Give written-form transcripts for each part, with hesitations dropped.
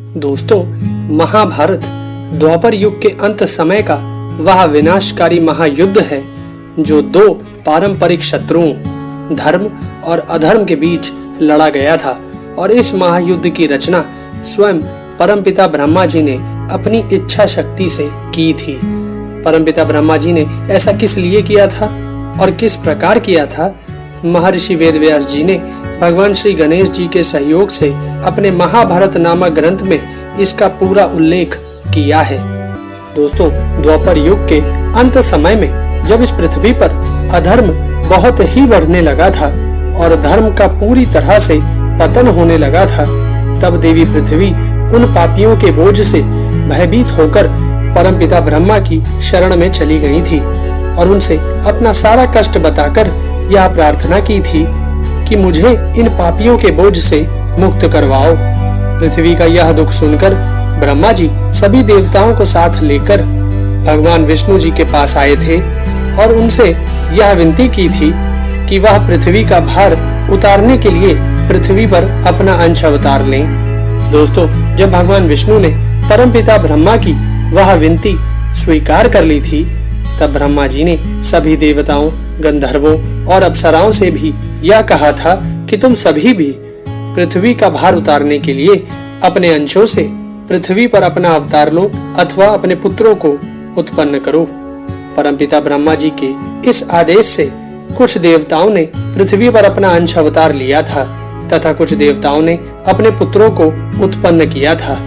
दोस्तों, महाभारत द्वापर युग के अंत समय का वह विनाशकारी महायुद्ध है जो दो पारंपरिक शत्रुओं धर्म और अधर्म के बीच लड़ा गया था। और इस महायुद्ध की रचना स्वयं परमपिता ब्रह्मा जी ने अपनी इच्छा शक्ति से की थी। परमपिता ब्रह्मा जी ने ऐसा किस लिए किया था और किस प्रकार किया था, महर्षि वेदव्यास जी ने भगवान श्री गणेश जी के सहयोग से अपने महाभारत नामक ग्रंथ में इसका पूरा उल्लेख किया है। दोस्तों, द्वापर युग के अंत समय में जब इस पृथ्वी पर अधर्म बहुत ही बढ़ने लगा था और धर्म का पूरी तरह से पतन होने लगा था, तब देवी पृथ्वी उन पापियों के बोझ से भयभीत होकर परमपिता ब्रह्मा की शरण में चली गई थी और उनसे अपना सारा कष्ट बताकर यह प्रार्थना की थी कि मुझे इन पापियों के बोझ से मुक्त करवाओ। पृथ्वी का यह दुख सुनकर ब्रह्मा जी सभी देवताओं को साथ लेकर भगवान विष्णु जी के पास आए थे और उनसे यह विनती की थी कि वह पृथ्वी का भार उतारने के लिए पृथ्वी पर अपना अंश अवतार लें। दोस्तों, जब भगवान विष्णु ने परमपिता ब्रह्मा की वह विनती स्वीकार कर ली थी, तब ब्रह्मा जी ने सभी देवताओं, गंधर्वों और अप्सराओं से भी यह कहा था कि तुम सभी भी पृथ्वी का भार उतारने के लिए अपने अंशों से पृथ्वी पर अपना अवतार लो अथवा अपने पुत्रों को उत्पन्न करो। परमपिता ब्रह्मा जी के इस आदेश से कुछ देवताओं ने पृथ्वी पर अपना अंश अवतार लिया था तथा कुछ देवताओं ने अपने पुत्रों को उत्पन्न किया था।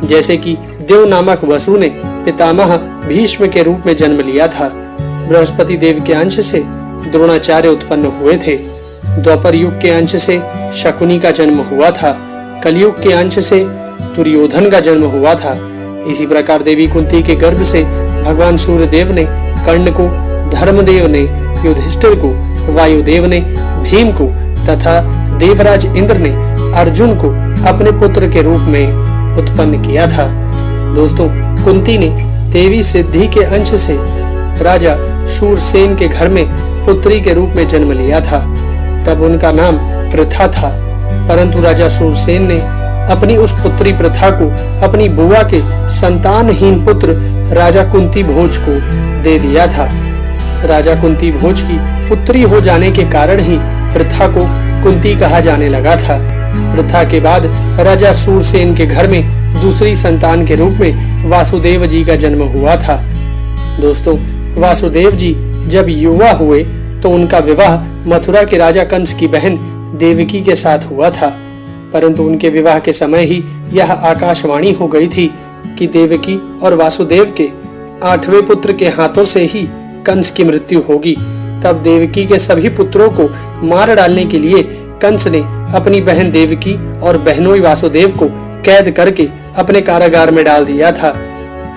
जैसे कि देव नामक वसु ने पितामह भीष्म के रूप में जन्म लिया था। बृहस्पति देव के अंश से द्रोणाचार्य उत्पन्न हुए थे। द्वापर युग के अंश से शकुनी का जन्म हुआ था। कलयुग के अंश से दुर्योधन का जन्म हुआ था। इसी प्रकार देवी कुंती के गर्भ से भगवान सूर्यदेव ने कर्ण को, धर्मदेव ने युधिष्ठिर को, वायुदेव ने भीम को तथा देवराज इंद्र ने अर्जुन को अपने पुत्र के रूप में उत्पन्न किया था। दोस्तों, कुंती ने देवी सिद्धि के अंश से राजा शूरसेन के घर में पुत्री के रूप में जन्म लिया था। तब उनका नाम प्रथा था, परंतु राजा शूरसेन ने अपनी उस पुत्री प्रथा को अपनी बुआ के संतानहीन पुत्र राजा कुंती भोज को दे दिया था। राजा कुंती भोज की पुत्री हो जाने के कारण ही प्रथा को कुंती कहा जाने लगा था। प्रथा के बाद राजा शूरसेन के घर में दूसरी संतान के रूप में वासुदेव जी का जन्म हुआ था। दोस्तों, वासुदेव जी जब युवा हुए तो उनका विवाह मथुरा के राजा कंस की बहन देवकी के साथ हुआ था, परंतु उनके विवाह के समय ही यह आकाशवाणी हो गई थी कि देवकी और वासुदेव के 8वें पुत्र के हाथों से ही कंस की मृत्यु होगी। तब देवकी के सभी पुत्रों को मार डालने के लिए कंस ने अपनी बहन देवकी और बहनोई वासुदेव को कैद करके अपने कारागार में डाल दिया था।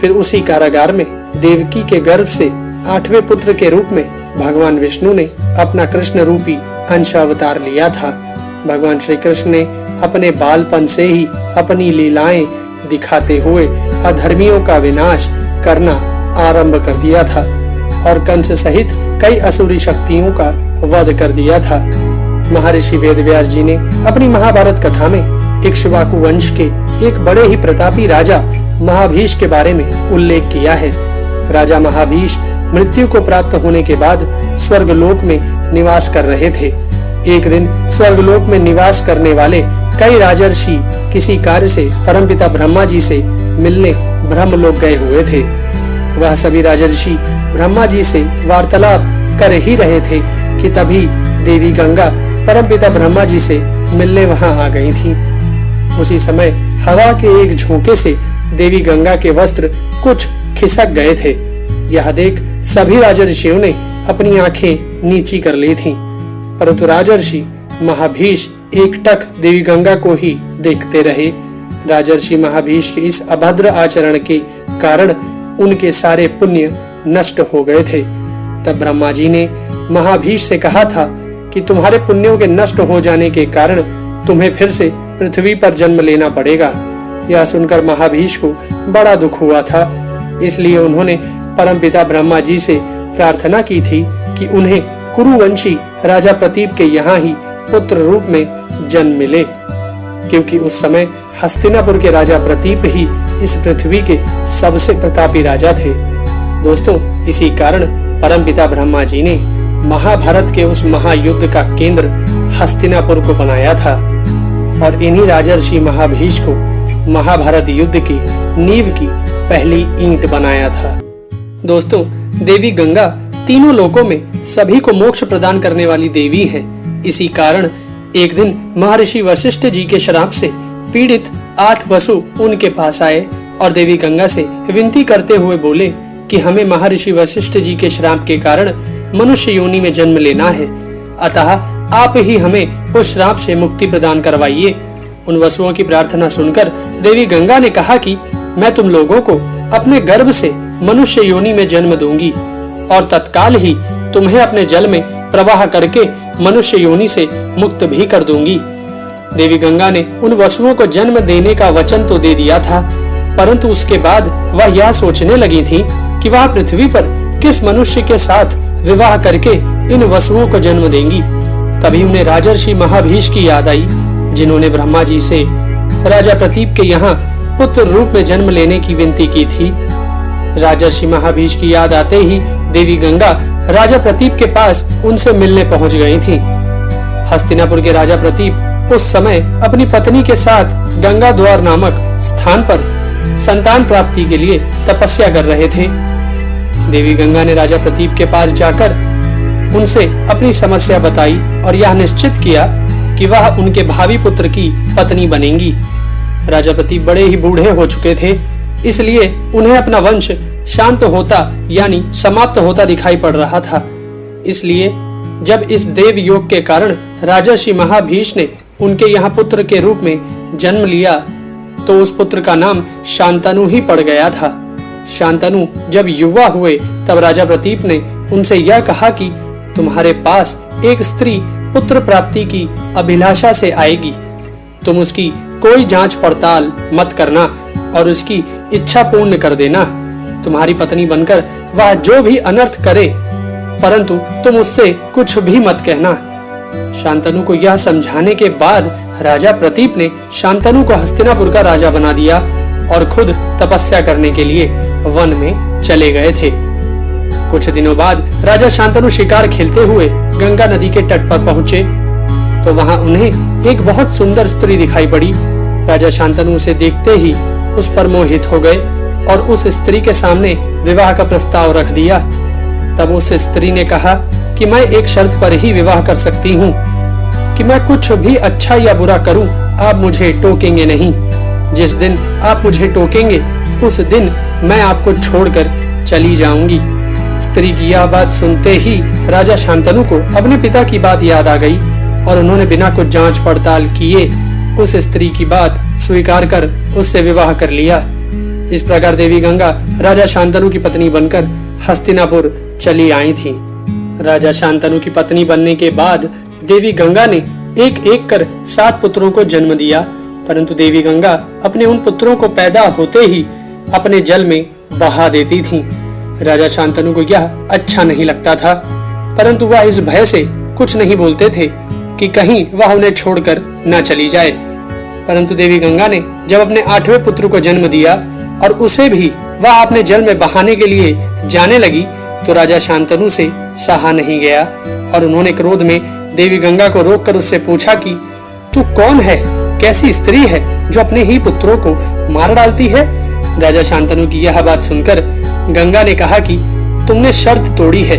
फिर उसी कारागार में देवकी के गर्भ से 8वें पुत्र के रूप में भगवान विष्णु ने अपना कृष्ण रूपी अंश अवतार लिया था। भगवान श्री कृष्ण ने अपने बालपन से ही अपनी लीलाएं दिखाते हुए अधर्मियों का विनाश करना आरंभ कर दिया था और कंस सहित कई असुरी शक्तियों का वध कर दिया था। महर्षि वेदव्यास जी ने अपनी महाभारत कथा में इक्ष्वाकु वंश के एक बड़े ही प्रतापी राजा महाभीष के बारे में उल्लेख किया है। राजा महाभीष मृत्यु को प्राप्त होने के बाद स्वर्गलोक में निवास कर रहे थे। एक दिन स्वर्गलोक में निवास करने वाले कई राजर्षि किसी कार्य से परमपिता ब्रह्मा जी से मिलने ब्रह्मलोक गए हुए थे। वह सभी राजर्षि ब्रह्मा जी से वार्तालाप कर ही रहे थे कि तभी देवी गंगा परमपिता ब्रह्मा जी से मिलने वहां आ गई थी। उसी समय हवा के एक झोंके से देवी गंगा के वस्त्र कुछ खिसक गए थे। यह देख सभी राजर्षियों ने अपनी आंखें नीची कर ली थीं, परंतु राजर्षि महाभीष एकटक देवी गंगा को ही देखते रहे। राजर्षि महाभीष के इस अभद्र आचरण के कारण उनके सारे पुण्य नष्ट हो गए थे। तब ब्रह्मा जी ने महाभीष से कहा था कि तुम्हारे पुण्यों के नष्ट हो जाने के कारण तुम्हें फिर से पृथ्वी पर जन्म लेना पड़ेगा। यह सुनकर महाभीष को बड़ा दुख हुआ था, इसलिए उन्होंने परमपिता ब्रह्मा जी से प्रार्थना की थी कि उन्हें कुरुवंशी राजा प्रतीप के यहाँ ही पुत्र रूप में जन्म मिले, क्योंकि उस समय हस्तिनापुर के राजा प्रतीप ही इस पृथ्वी के सबसे प्रतापी राजा थे। दोस्तों, इसी कारण परमपिता ब्रह्मा जी ने महाभारत के उस महायुद्ध का केंद्र हस्तिनापुर को बनाया था और इन्हीं राजर्षि महाभीष को महाभारत युद्ध की नींव की पहली ईंट बनाया था। दोस्तों, देवी गंगा तीनों लोकों में सभी को मोक्ष प्रदान करने वाली देवी है। इसी कारण एक दिन महर्षि वशिष्ठ जी के श्राप से पीड़ित 8 वसु उनके पास आए और देवी गंगा से विनती करते हुए बोले कि हमें महर्षि वशिष्ठ जी के श्राप के कारण मनुष्य योनि में जन्म लेना है, अतः आप ही हमें उस श्राप से मुक्ति प्रदान करवाइए। उन वसुओं की प्रार्थना सुनकर देवी गंगा ने कहा कि मैं तुम लोगों को अपने गर्भ से मनुष्य योनि में जन्म दूंगी और तत्काल ही तुम्हें अपने जल में प्रवाह करके मनुष्य योनि से मुक्त भी कर दूंगी। देवी गंगा ने उन वसुओं को जन्म देने का वचन तो दे दिया था, परंतु उसके बाद वह यह सोचने लगी थी कि वह पृथ्वी पर किस मनुष्य के साथ विवाह करके इन वसुओं को जन्म देंगी। तभी उन्हें राजर्षि महाभीष की याद आई, जिन्होंने ब्रह्मा जी से राजा प्रतीप के यहाँ पुत्र रूप में जन्म लेने की विनती की थी। राजर्षि महाभीष की याद आते ही देवी गंगा राजा प्रतीप के पास उनसे मिलने पहुंच गई थी। हस्तिनापुर के राजा प्रतीप उस समय अपनी पत्नी के साथ गंगा द्वार नामक स्थान पर संतान प्राप्ति के लिए तपस्या कर रहे थे। देवी गंगा ने राजा प्रतीप के पास जाकर उनसे अपनी समस्या बताई और यह निश्चित किया कि वह उनके भावी पुत्र की पत्नी बनेंगी। राजा प्रतीप बड़े ही बूढ़े हो चुके थे, इसलिए उन्हें अपना वंश शांत होता यानी समाप्त होता दिखाई पड़ रहा था। इसलिए जब इस देव योग के कारण राजर्षि महाभीष ने उनके यहाँ पुत्र के रूप में जन्म लिया तो उस पुत्र का नाम शांतनु ही पड़ गया था। शांतनु जब युवा हुए तब राजा प्रतीप ने उनसे यह कहा कि तुम्हारे पास एक स्त्री पुत्र प्राप्ति की अभिलाषा से आएगी, तुम उसकी कोई जांच पड़ताल मत करना और उसकी इच्छा पूर्ण कर देना। तुम्हारी पत्नी बनकर वह जो भी अनर्थ करे, परंतु तुम उससे कुछ भी मत कहना। शांतनु को यह समझाने के बाद राजा प्रतीप ने शांतनु को हस्तिनापुर का राजा बना दिया और खुद तपस्या करने के लिए वन में चले गए थे। कुछ दिनों बाद राजा शांतनु शिकार खेलते हुए गंगा नदी के तट पर पहुंचे तो वहां उन्हें एक बहुत सुंदर स्त्री दिखाई पड़ी। राजा शांतनु उसे देखते ही उस पर मोहित हो गए और उस स्त्री के सामने विवाह का प्रस्ताव रख दिया। तब उस स्त्री ने कहा कि मैं एक शर्त पर ही विवाह कर सकती हूँ कि मैं कुछ भी अच्छा या बुरा करूँ, आप मुझे टोकेंगे नहीं। जिस दिन आप मुझे टोकेंगे उस दिन मैं आपको छोड़कर चली जाऊंगी। स्त्री की यह बात सुनते ही राजा शांतनु को अपने पिता की बात याद आ गई और उन्होंने बिना कुछ जांच पड़ताल किए उस स्त्री की बात स्वीकार कर उससे विवाह कर लिया। इस प्रकार देवी गंगा राजा शांतनु की पत्नी बनकर हस्तिनापुर चली आई थी। राजा शांतनु की पत्नी बनने के बाद देवी गंगा ने एक एक कर 7 पुत्रों को जन्म दिया, परंतु देवी गंगा अपने उन पुत्रों को पैदा होते ही अपने जल में बहा देती थी। राजा शांतनु को यह अच्छा नहीं लगता था, परंतु वह इस भय से कुछ नहीं बोलते थे कि कहीं वह उन्हें छोड़कर न चली जाए। परंतु देवी गंगा ने जब अपने 8वें पुत्र को जन्म दिया और उसे भी वह अपने जल में बहाने के लिए जाने लगी तो राजा शांतनु से सहा नहीं गया और उन्होंने क्रोध में देवी गंगा को रोककर उससे पूछा कि तू कौन है, कैसी स्त्री है जो अपने ही पुत्रों को मार डालती है। राजा शांतनु की यह बात सुनकर गंगा ने कहा कि तुमने शर्त तोड़ी है,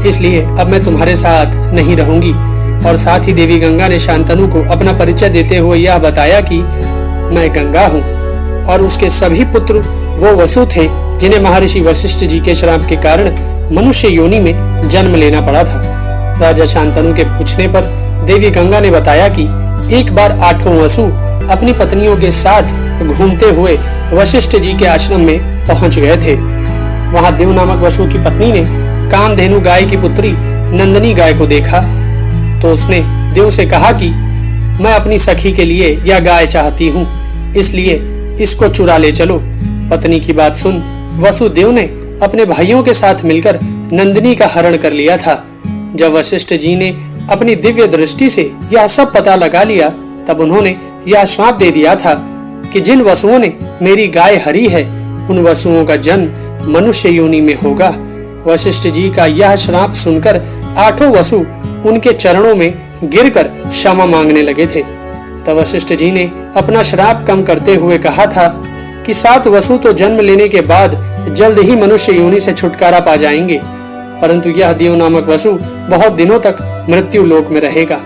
इसलिए अब मैं तुम्हारे साथ नहीं रहूंगी। और साथ ही देवी गंगा ने शांतनु को अपना परिचय देते हुए यह बताया कि मैं गंगा हूँ और उसके सभी पुत्र वो वसु थे जिन्हें महर्षि वशिष्ठ जी के श्राप के कारण मनुष्य योनि में जन्म लेना पड़ा था। राजा शांतनु के पूछने पर देवी गंगा ने बताया कि एक बार 8 वसु अपनी पत्नियों के साथ घूमते हुए वशिष्ठ जी के आश्रम में पहुंच गए थे। वहां देव नामक वसु की पत्नी ने कामधेनु गाय की पुत्री नंदिनी गाय को देखा तो उसने देव से कहा कि मैं अपनी सखी के लिए यह गाय चाहती हूँ, इसलिए इसको चुरा ले चलो। पत्नी की बात सुन वसुदेव ने अपने भाइयों के साथ मिलकर नंदिनी का हरण कर लिया था। जब वशिष्ठ जी ने अपनी दिव्य दृष्टि से यह सब पता लगा लिया तब उन्होंने यह श्राप दे दिया था कि जिन वसुओं ने मेरी गाय हरी है उन वसुओं का जन्म मनुष्य योनि में होगा। वशिष्ठ जी का यह श्राप सुनकर 8 वसु उनके चरणों में गिरकर क्षमा मांगने लगे थे। तब वशिष्ठ जी ने अपना श्राप कम करते हुए कहा था कि 7 वसु तो जन्म लेने के बाद जल्द ही मनुष्य योनि से छुटकारा पा जाएंगे, परंतु यह देव नामक वसु बहुत दिनों तक मृत्यु लोक में रहेगा।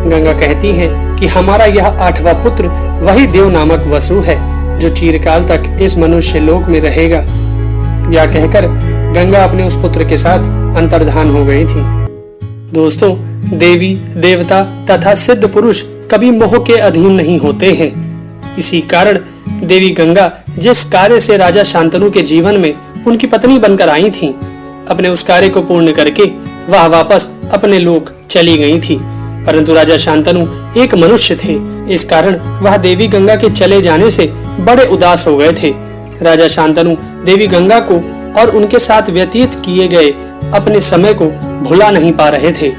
गंगा कहती है कि हमारा यह 8वां पुत्र वही देव नामक वसु है जो चिरकाल तक इस मनुष्य लोक में रहेगा। यह कहकर गंगा अपने उस पुत्र के साथ अंतर्धान हो गई थी। दोस्तों, देवी देवता तथा सिद्ध पुरुष कभी मोह के अधीन नहीं होते हैं। इसी कारण देवी गंगा जिस कार्य से राजा शांतनु के जीवन में उनकी पत्नी बनकर आई थी, अपने उस कार्य को पूर्ण करके वह वापस अपने लोक चली गई थी। परंतु राजा शांतनु एक मनुष्य थे, इस कारण वह देवी गंगा के चले जाने से बड़े उदास हो गए थे। राजा शांतनु देवी गंगा को और उनके साथ व्यतीत किए गए अपने समय को भुला नहीं पा रहे थे।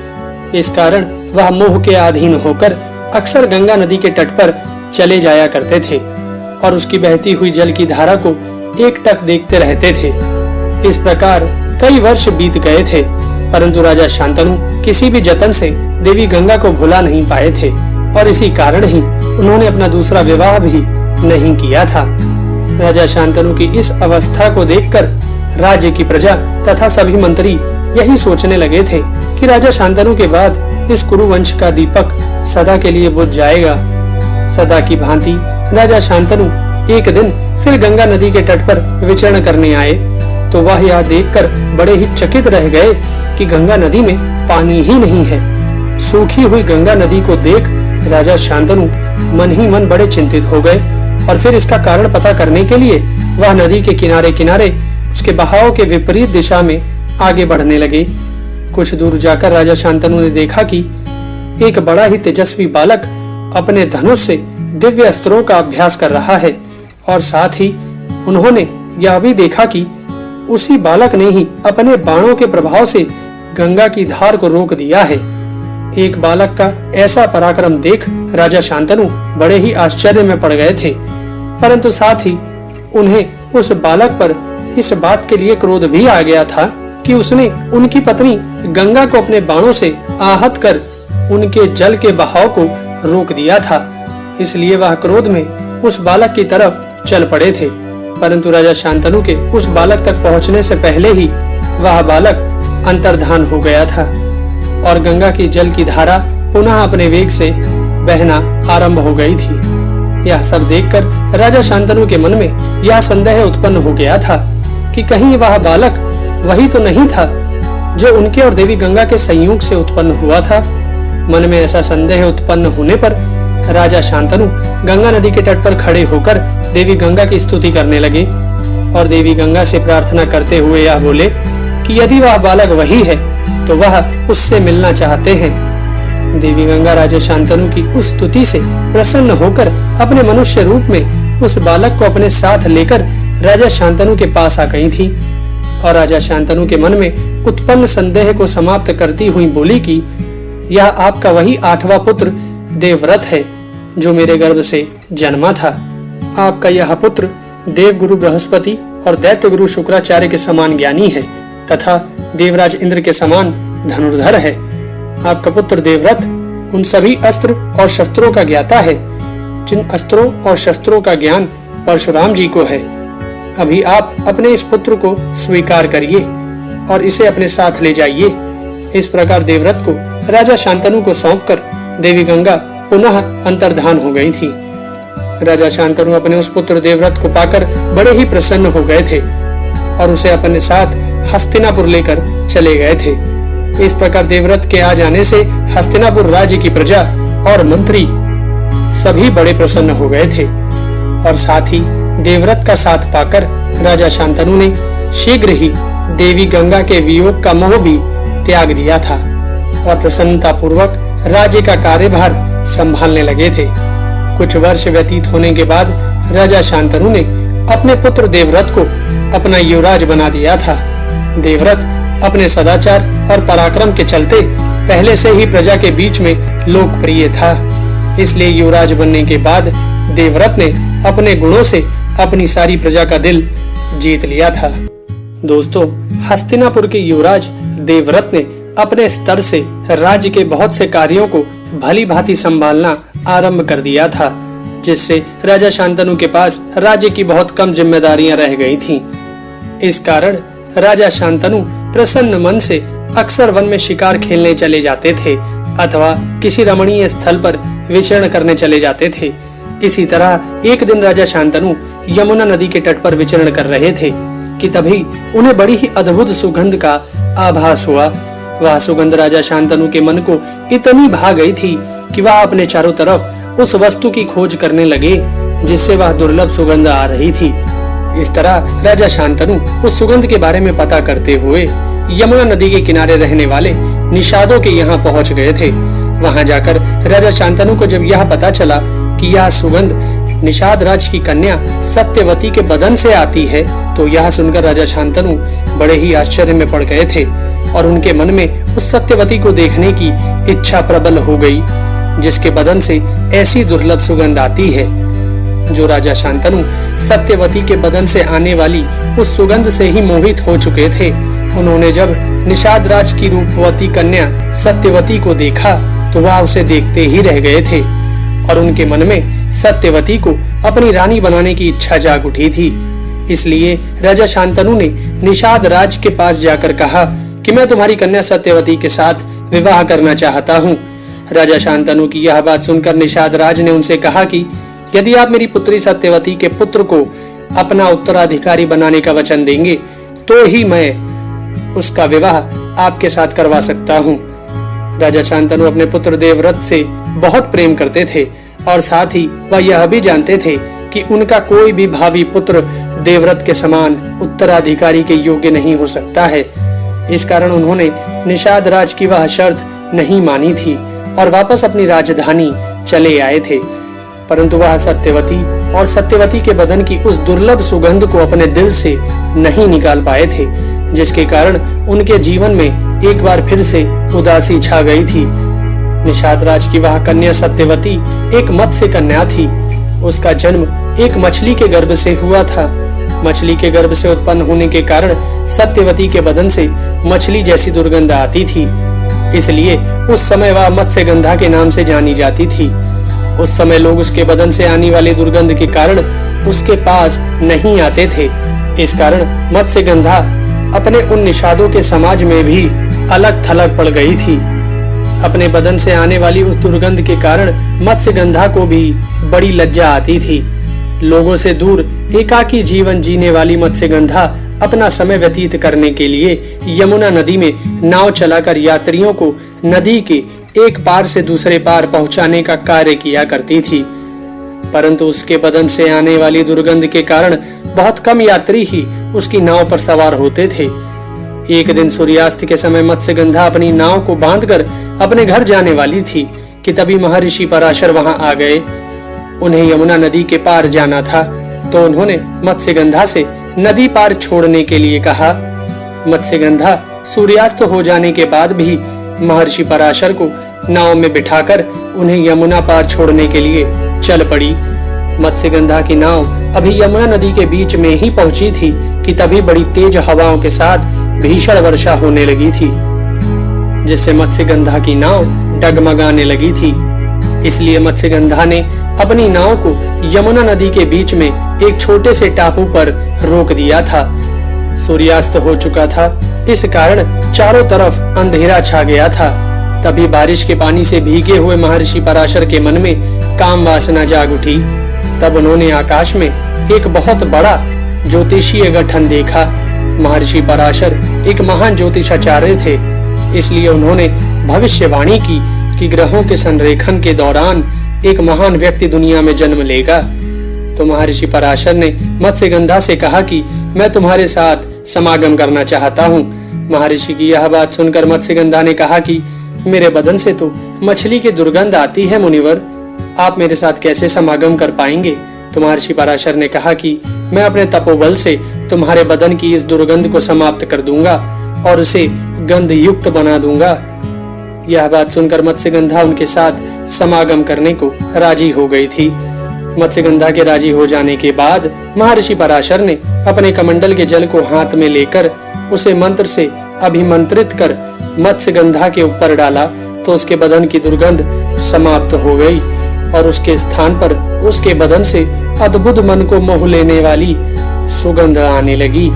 इस कारण वह मोह के अधीन होकर अक्सर गंगा नदी के तट पर चले जाया करते थे और उसकी बहती हुई जल की धारा को एकटक देखते रहते थे। इस प्रकार कई वर्ष बीत गए थे, परंतु राजा शांतनु किसी भी जतन से देवी गंगा को भुला नहीं पाए थे और इसी कारण ही उन्होंने अपना दूसरा विवाह भी नहीं किया था। राजा शांतनु की इस अवस्था को देखकर राज्य की प्रजा तथा सभी मंत्री यही सोचने लगे थे कि राजा शांतनु के बाद इस कुरुवंश का दीपक सदा के लिए बुझ जाएगा। सदा की भांति राजा शांतनु एक दिन फिर गंगा नदी के तट पर विचरण करने आए तो वह यह देखकर बड़े ही चकित रह गए कि गंगा नदी में पानी ही नहीं है। सूखी हुई गंगा नदी को देख राजा शांतनु मन ही मन बड़े चिंतित हो गए और फिर इसका कारण पता करने के लिए वह नदी के किनारे किनारे उसके बहाव के विपरीत दिशा में आगे बढ़ने लगे। कुछ दूर जाकर राजा शांतनु ने देखा कि एक बड़ा ही तेजस्वी बालक अपने धनुष से दिव्य अस्त्रों का अभ्यास कर रहा है और साथ ही उन्होंने यह भी देखा कि उसी बालक ने ही अपने बाणों के प्रभाव से गंगा की धार को रोक दिया है। एक बालक का ऐसा पराक्रम देख राजा शांतनु बड़े ही आश्चर्य में पड़ गए थे, परंतु साथ ही उन्हें उस बालक पर इस बात के लिए क्रोध भी आ गया था कि उसने उनकी पत्नी गंगा को अपने बाणों से आहत कर उनके जल के बहाव को रोक दिया था। इसलिए वह क्रोध में उस बालक की तरफ चल पड़े थे, परंतु राजा शांतनु के उस बालक तक पहुंचने से पहले ही वह बालक अंतर्धान हो गया था और गंगा की जल की धारा पुनः अपने वेग से बहना आरंभ हो गई थी। यह सब देखकर राजा शांतनु के मन में यह संदेह उत्पन्न हो गया था कि कहीं वह बालक वही तो नहीं था जो उनके और देवी गंगा के संयोग से उत्पन्न हुआ था। मन में ऐसा संदेह उत्पन्न होने पर राजा शांतनु गंगा नदी के तट पर खड़े होकर देवी गंगा की स्तुति करने लगे और देवी गंगा से प्रार्थना करते हुए यह बोले कि यदि वह बालक वही है तो वह उससे मिलना चाहते हैं। देवी गंगा राजा शांतनु की उस स्तुति से प्रसन्न होकर अपने मनुष्य रूप में उस बालक को अपने साथ लेकर राजा शांतनु के पास आ गई थी और राजा शांतनु के मन में उत्पन्न संदेह को समाप्त करती हुई बोली कि यह आपका वही 8वां पुत्र देवव्रत है जो मेरे गर्भ से जन्मा था। आपका यह पुत्र देवगुरु बृहस्पति और दैत्य गुरु शुक्राचार्य के समान ज्ञानी है तथा देवराज इंद्र के समान धनुर्धर है। आपका पुत्र देवव्रत उन सभी अस्त्र और शस्त्रों का ज्ञाता है जिन अस्त्रों और शस्त्रों का ज्ञान परशुराम जी को है। अभी आप अपने इस पुत्र को स्वीकार करिए और इसे अपने साथ ले जाइए। इस प्रकार देवव्रत को राजा शांतनु को सौंपकर देवी गंगा पुनः अंतर्धान हो गई थी। राजा शांतनु अपने उस पुत्र देवव्रत को पाकर बड़े ही प्रसन्न हो गए थे और उसे अपने साथ हस्तिनापुर लेकर चले गए थे। इस प्रकार देवव्रत के आ जाने से हस्तिनापुर राज्य की प्रजा और मंत्री सभी बड़े प्रसन्न हो गए थे और साथ ही देवव्रत का साथ पाकर राजा शांतनु ने शीघ्र ही देवी गंगा के वियोग का मोह भी त्याग दिया था और प्रसन्नता पूर्वक राज्य का कार्यभार संभालने लगे थे। कुछ वर्ष व्यतीत होने के बाद राजा शांतनु ने अपने पुत्र देवव्रत को अपना युवराज बना दिया था। देवव्रत अपने सदाचार और पराक्रम के चलते पहले से ही प्रजा के बीच में लोकप्रिय था, इसलिए युवराज बनने के बाद देवव्रत ने अपने गुणों से अपनी सारी प्रजा का दिल जीत लिया था। दोस्तों, हस्तिनापुर के युवराज देवव्रत ने अपने स्तर से राज्य के बहुत से कार्यों को भली भांति संभालना आरंभ कर दिया था, जिससे राजा शांतनु के पास राज्य की बहुत कम जिम्मेदारियां रह गई थीं। इस कारण राजा शांतनु प्रसन्न मन से अक्सर वन में शिकार खेलने चले जाते थे अथवा किसी रमणीय स्थल पर विचरण करने चले जाते थे। इसी तरह एक दिन राजा शांतनु यमुना नदी के तट पर विचरण कर रहे थे कि तभी उन्हें बड़ी ही अद्भुत सुगंध का आभास हुआ। वह सुगंध राजा शांतनु के मन को इतनी भा गई थी कि वह अपने चारों तरफ उस वस्तु की खोज करने लगे जिससे वह दुर्लभ सुगंध आ रही थी। इस तरह राजा शांतनु उस सुगंध के बारे में पता करते हुए यमुना नदी के किनारे रहने वाले निषादों के यहाँ पहुँच गए थे। वहां जाकर राजा शांतनु को जब यह पता चला कि यह सुगंध निषाद राज की कन्या सत्यवती के बदन से आती है, तो यह सुनकर राजा शांतनु बड़े ही आश्चर्य में पड़ गए थे और उनके मन में उस सत्यवती को देखने की इच्छा प्रबल हो गई, जिसके बदन से ऐसी दुर्लभ सुगंध आती है। जो राजा शांतनु सत्यवती के बदन से आने वाली उस सुगंध से ही मोहित हो चुके थे, उन्होंने जब निषाद राज की रूपवती कन्या सत्यवती को देखा तो वह उसे देखते ही रह गए थे और उनके मन में सत्यवती को अपनी रानी बनाने की इच्छा जाग उठी थी। इसलिए राजा शांतनु ने निषाद राज के पास जाकर कहा कि मैं तुम्हारी कन्या सत्यवती के साथ विवाह करना चाहता हूँ। राजा शांतनु की यह बात सुनकर निषाद राज ने उनसे कहा कि यदि आप मेरी पुत्री सत्यवती के पुत्र को अपना उत्तराधिकारी बनाने का वचन देंगे तो ही मैं उसका विवाह आपके साथ करवा सकता हूँ। राजा शांतनु अपने पुत्र देवव्रत से बहुत प्रेम करते थे और साथ ही वह यह भी जानते थे कि उनका कोई भी भावी पुत्र देवव्रत के समान उत्तराधिकारी के योग्य नहीं हो सकता है। इस कारण उन्होंने निषाद राज की वह शर्त नहीं मानी थी और वापस अपनी राजधानी चले आए थे। परंतु वह सत्यवती और सत्यवती के बदन की उस दुर्लभ सुगंध को अपने दिल से नहीं निकाल पाए थे, जिसके कारण उनके जीवन में एक बार फिर से उदासी छा गई थी। निषाद राज की वह कन्या सत्यवती एक मत्स्य कन्या थी। उसका जन्म एक मछली के गर्भ से हुआ था। मछली के गर्भ से उत्पन्न होने के कारण सत्यवती के बदन से मछली जैसी दुर्गंध आती थी, इसलिए उस समय वह मत्स्यगंधा के नाम से जानी जाती थी। उस समय लोग उसके बदन से आने वाली दुर्गंध के कारण उसके पास नहीं आते थे। इस कारण मत्स्यगंधा अपने उन निषादों के समाज में भी अलग थलग पड़ गई थी। अपने बदन से आने वाली उस दुर्गंध के कारण मत्स्यगंधा को भी बड़ी लज्जा आती थी। लोगों से दूर एकाकी जीवन जीने वाली मत्स्यगंधा अपना समय व्यतीत करने के लिए यमुना नदी में नाव चलाकर यात्रियों को नदी के एक पार से दूसरे पार पहुंचाने का कार्य किया करती थी। परंतु उसके बदन से आने वाली दुर्गंध के कारण बहुत कम यात्री ही उसकी नाव पर सवार होते थे। एक दिन सूर्यास्त के समय मत्स्यगंधा अपनी नाव को बांधकर अपने घर जाने वाली थी कि तभी महर्षि पराशर वहां आ गए। उन्हें यमुना नदी के पार जाना था, तो उन्होंने मत्स्यगंधा से नदी पार छोड़ने के लिए कहा। मत्स्यगंधा सूर्यास्त हो जाने के बाद भी महर्षि पराशर को नाव में बिठाकर उन्हें यमुना पार छोड़ने के लिए चल पड़ी। मत्स्यगंधा की नाव अभी यमुना नदी के बीच में ही पहुंची थी कि तभी बड़ी तेज हवाओं के साथ भीषण वर्षा होने लगी थी, जिससे मत्स्यगंधा की नाव डगमगाने लगी थी। इसलिए मत्स्यगंधा ने अपनी नाव को यमुना नदी के बीच में एक छोटे से टापू पर रोक दिया था। सूर्यास्त हो चुका था, इस कारण चारों तरफ अंधेरा छा गया था। तभी बारिश के पानी से भीगे हुए महर्षि पराशर के मन में काम वासना जाग उठी। तब उन्होंने आकाश में एक बहुत बड़ा ज्योतिषीय गठन देखा। महर्षि पराशर एक महान ज्योतिषाचार्य थे, इसलिए उन्होंने भविष्यवाणी की कि ग्रहों के संरेखन के दौरान एक महान व्यक्ति दुनिया में जन्म लेगा। तो महर्षि पराशर ने मत्स्यगंधा से कहा कि मैं तुम्हारे साथ समागम करना चाहता हूँ। महर्षि की यह बात सुनकर मत्स्यगंधा ने कहा कि मेरे बदन से तो मछली की दुर्गंध आती है मुनिवर, आप मेरे साथ कैसे समागम कर पाएंगे। तो महर्षि पराशर ने कहा कि मैं अपने तपोबल से तुम्हारे बदन की इस दुर्गंध को समाप्त कर दूंगा और उसे गंध युक्त बना दूंगा। यह बात सुनकर मत्स्यगंधा उनके साथ समागम करने को राजी हो गई थी। मत्स्यगंधा के राजी हो जाने के बाद महर्षि पराशर ने अपने कमंडल के जल को हाथ में लेकर उसे मंत्र से अभिमंत्रित कर मत्स्यगंधा के ऊपर डाला तो उसके बदन की दुर्गंध समाप्त हो गई और उसके स्थान पर उसके बदन से अद्भुत मन को मोह लेने वाली सुगंध आने लगी।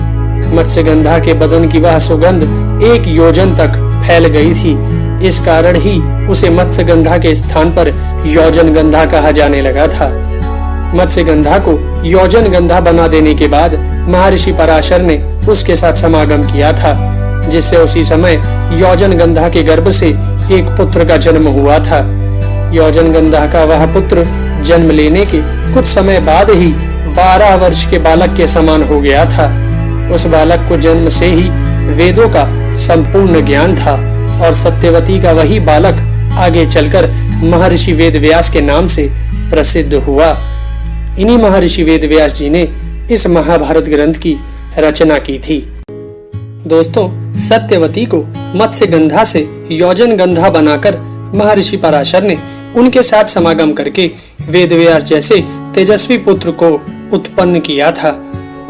मत्स्यगंधा के बदन की वह सुगंध 1 योजन तक फैल गई थी। इस कारण ही उसे मत्स्यगंधा के स्थान पर योजनगंधा कहा जाने लगा था। मत्स्यगंधा को योजनगंधा बना देने के बाद महर्षि पराशर ने उसके साथ समागम किया था, जिससे उसी समय योजनगंधा के गर्भ से एक पुत्र का जन्म हुआ था। योजनगंधा का वह पुत्र जन्म लेने के कुछ समय बाद ही 12 वर्ष के बालक के समान हो गया था। उस बालक को जन्म से ही वेदों का संपूर्ण ज्ञान था और सत्यवती का वही बालक आगे चलकर महर्षि वेदव्यास के नाम से प्रसिद्ध हुआ। इन्हीं महर्षि वेदव्यास जी ने इस महाभारत ग्रंथ की रचना की थी। दोस्तों, सत्यवती को मत्स्यगंधा से योजनगंधा बनाकर महर्षि पराशर ने उनके साथ समागम करके वेदव्यास जैसे तेजस्वी पुत्र को उत्पन्न किया था।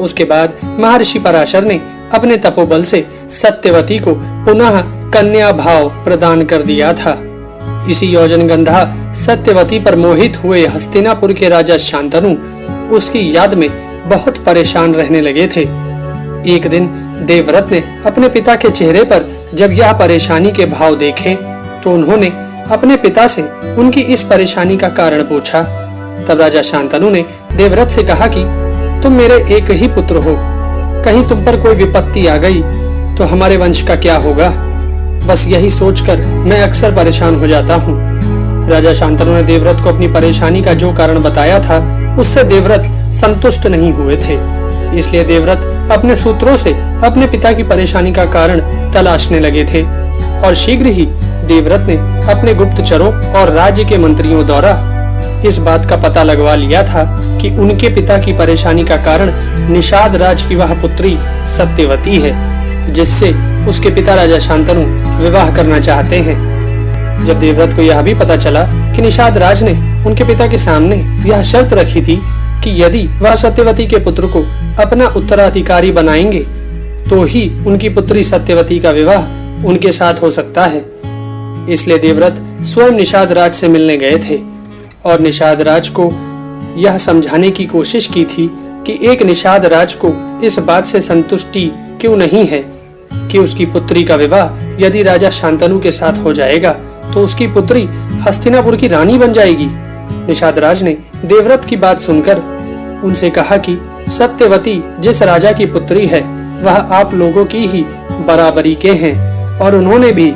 उसके बाद महर्षि पराशर ने अपने तपोबल से सत्यवती को पुनः कन्या भाव प्रदान कर दिया था। इसी योजनगंधा सत्यवती पर मोहित हुए हस्तिनापुर के राजा शांतनु उसकी याद में बहुत परेशान रहने लगे थे। एक दिन देवव्रत ने अपने पिता के चेहरे पर जब यह परेशानी के भाव देखे तो उन्होंने अपने पिता से उनकी इस परेशानी का कारण पूछा। तब राजा शांतनु ने देवव्रत से कहा कि तुम मेरे एक ही पुत्र हो, कहीं तुम पर कोई विपत्ति आ गई तो हमारे वंश का क्या होगा? बस यही सोचकर मैं अक्सर परेशान हो जाता हूँ। राजा शांतनु ने देवव्रत को अपनी परेशानी का जो कारण बताया था उससे देवव्रत संतुष्ट नहीं हुए थे। इसलिए देवव्रत अपने सूत्रों से अपने पिता की परेशानी का कारण तलाशने लगे थे और शीघ्र ही देवव्रत ने अपने गुप्तचरों और राज्य के मंत्रियों द्वारा इस बात का पता लगवा लिया था कि उनके पिता की परेशानी का कारण निषाद राज की वह पुत्री सत्यवती है, जिससे उसके पिता राजा शांतनु विवाह करना चाहते हैं। जब देवव्रत को यह भी पता चला कि निषाद राज ने उनके पिता के सामने यह शर्त रखी थी कि यदि वह सत्यवती के पुत्र को अपना उत्तराधिकारी बनाएंगे तो ही उनकी पुत्री सत्यवती का विवाह उनके साथ हो सकता है, इसलिए देवव्रत स्वयं निषाद राज से मिलने गए थे और निषाद राज को यह समझाने की कोशिश की थी कि एक निषाद राज को इस बात से संतुष्टि क्यों नहीं है कि उसकी पुत्री का विवाह यदि राजा शांतनु के साथ हो जाएगा तो उसकी पुत्री हस्तिनापुर की रानी बन जाएगी। निषाद राज ने देवव्रत की बात सुनकर उनसे कहा कि सत्यवती जिस राजा की पुत्री है वह आप लोगों की ही बराबरी के हैं और उन्होंने भी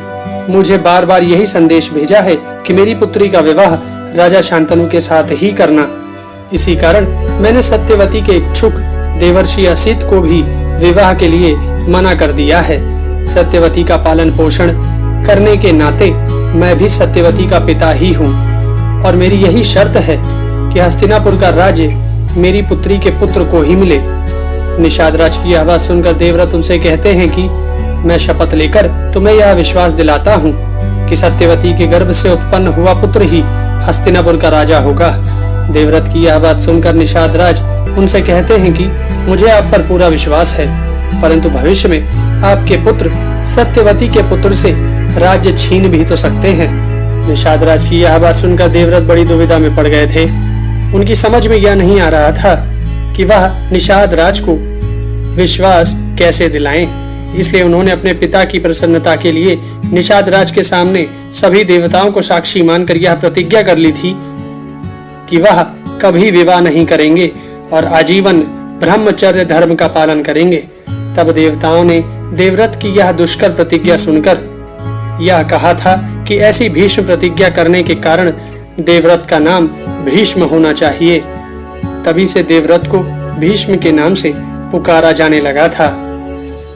मुझे बार बार यही संदेश भेजा है कि मेरी पुत्री का विवाह राजा शांतनु के साथ ही करना। इसी कारण मैंने सत्यवती के इच्छुक देवर्षि असित को भी विवाह के लिए मना कर दिया है। सत्यवती का पालन पोषण करने के नाते मैं भी सत्यवती का पिता ही हूँ और मेरी यही शर्त है कि हस्तिनापुर का राज्य मेरी पुत्री के पुत्र को ही मिले। निषाद राज की यह बात सुनकर देवव्रत उनसे कहते हैं कि मैं शपथ लेकर तुम्हें यह विश्वास दिलाता हूँ कि सत्यवती के गर्भ से उत्पन्न हुआ पुत्र ही हस्तिनापुर का राजा होगा। देवव्रत की यह बात सुनकर निषाद राज उनसे कहते हैं कि मुझे आप पर पूरा विश्वास है, परंतु भविष्य में आपके पुत्र सत्यवती के पुत्र से राज्य छीन भी तो सकते हैं। निषाद राज की यह बात सुनकर देवव्रत बड़ी दुविधा में पड़ गए थे। उनकी समझ में यह नहीं आ रहा था कि वह निषाद राज को विश्वास कैसे दिलाएं। इसलिए उन्होंने अपने पिता की प्रसन्नता के लिए निषाद राज के सामने सभी देवताओं को साक्षी मानकर यह प्रतिज्ञा कर ली थी कि वह कभी विवाह नहीं करेंगे और आजीवन ब्रह्मचर्य धर्म का पालन करेंगे। तब देवताओं ने देवव्रत की यह दुष्कर प्रतिज्ञा सुनकर यह कहा था कि ऐसी भीष्म प्रतिज्ञा करने के कारण देवव्रत का नाम भीष्म होना चाहिए। तभी से देवव्रत को भीष्म के नाम से पुकारा जाने लगा था।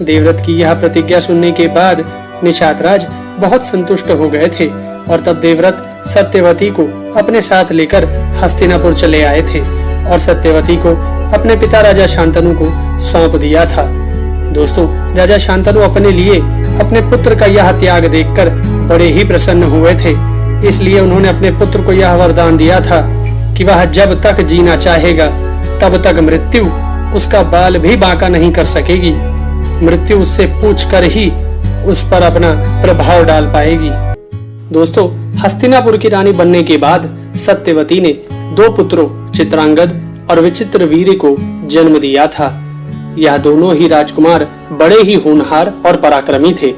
देवव्रत की यह प्रतिज्ञा सुनने के बाद निषाद राज बहुत संतुष्ट हो गए थे और तब देवव्रत सत्यवती को अपने साथ लेकर हस्तिनापुर चले आए थे और सत्यवती को अपने पिता राजा शांतनु को सौंप दिया था। दोस्तों, राजा शांतनु अपने लिए अपने पुत्र का यह त्याग देखकर बड़े ही प्रसन्न हुए थे। इसलिए उन्होंने अपने पुत्र को यह वरदान दिया था कि वह जब तक जीना चाहेगा तब तक मृत्यु उसका बाल भी बांका नहीं कर सकेगी। मृत्यु उससे पूछ कर ही उस पर अपना प्रभाव डाल पाएगी। दोस्तों, हस्तिनापुर की रानी बनने के बाद सत्यवती ने 2 पुत्रों चित्रांगद और विचित्रवीर्य को जन्म दिया था। यह दोनों ही राजकुमार बड़े ही होनहार और पराक्रमी थे।